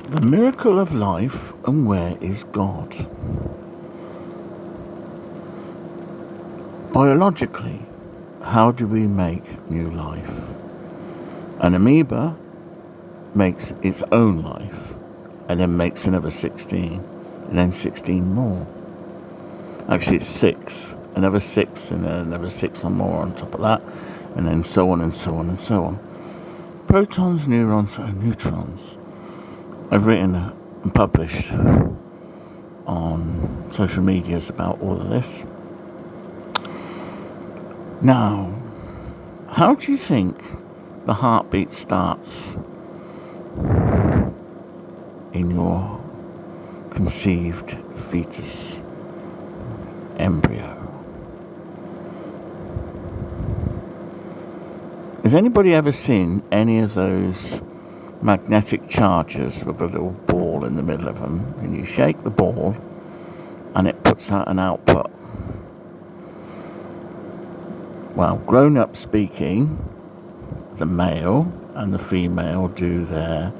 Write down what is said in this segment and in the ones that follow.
The miracle of life, and where is God? Biologically, how do we make new life? An amoeba makes its own life, and then makes another 16, and then 16 more. Actually, it's 6, another 6, and then another 6 or more on top of that, and then so on and so on and so on. Protons, neurons, and neutrons. I've written and published on social medias about all of this. Now, how do you think the heartbeat starts in your conceived fetus embryo? Has anybody ever seen any of those magnetic chargers with a little ball in the middle of them, and you shake the ball and it puts out an output? Well, grown up speaking, the male and the female do their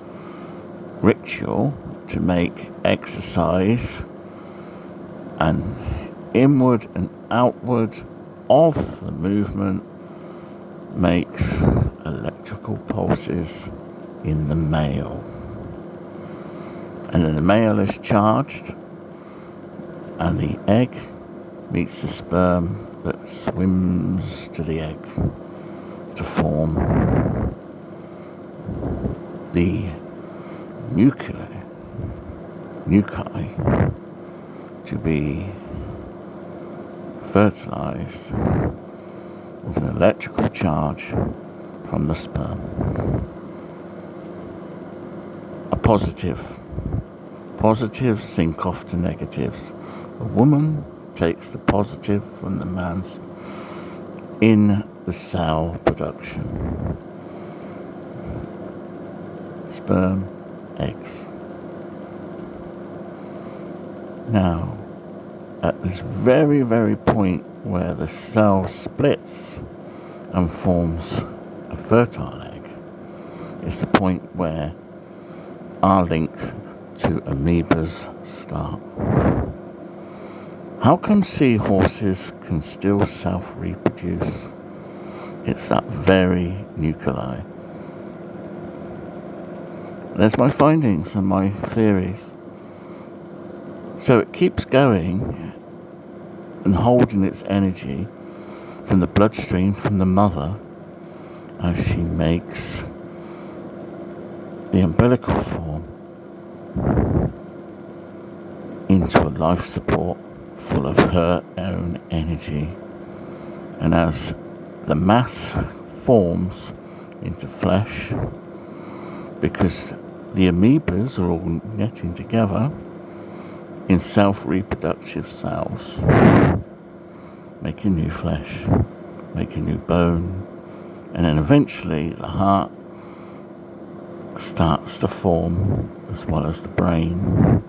ritual to make exercise and inward and outward of the movement makes electrical pulses in the male, and then the male is charged, and the egg meets the sperm that swims to the egg to form the nuclei to be fertilized with an electrical charge from the sperm. A positives sync off to negatives. The woman takes the positive from the man's in the cell production. Sperm, eggs. Now, at this very, very point where the cell splits and forms a fertile egg, is the point where our link to amoebas start. How come seahorses can still self-reproduce? It's that very nuclei. There's my findings and my theories. So it keeps going and holding its energy from the bloodstream from the mother as she makes the umbilical form into a life support full of her own energy. And as the mass forms into flesh, because the amoebas are all netting together in self-reproductive cells, making new flesh, making new bone, and then eventually the heart starts to form as well as the brain.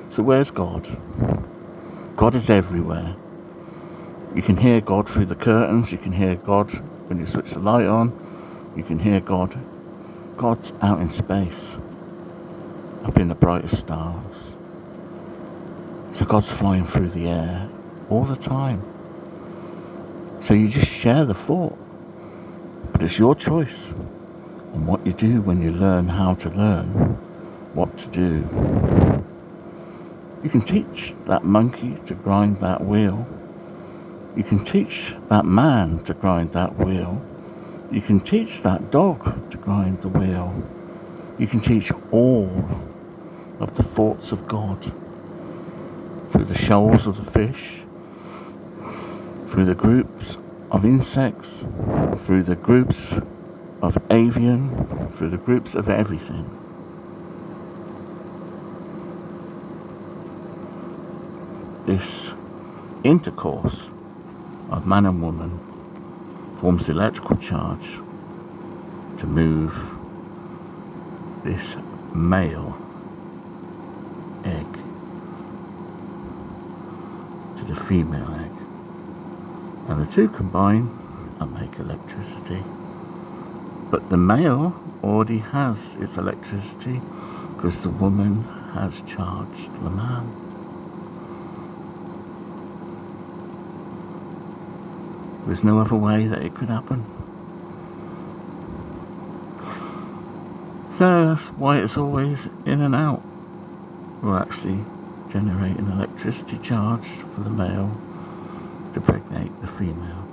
So where's God? God is everywhere. You can hear God through the curtains, you can hear God when you switch the light on, you can hear God. God's out in space, up in the brightest stars. So God's flying through the air all the time. So you just share the thought. But it's your choice on what you do when you learn how to learn what to do. You can teach that monkey to grind that wheel. You can teach that man to grind that wheel. You can teach that dog to grind the wheel. You can teach all of the thoughts of God through the shoals of the fish, through the groups of insects, through the groups of avian, through the groups of everything. This intercourse of man and woman forms the electrical charge to move this male egg to the female egg, and the two combine and make electricity. But the male already has its electricity because the woman has charged the man. There's no other way that it could happen. So that's why it's always in and out. We're actually generating electricity charge for the male to pregnate the female.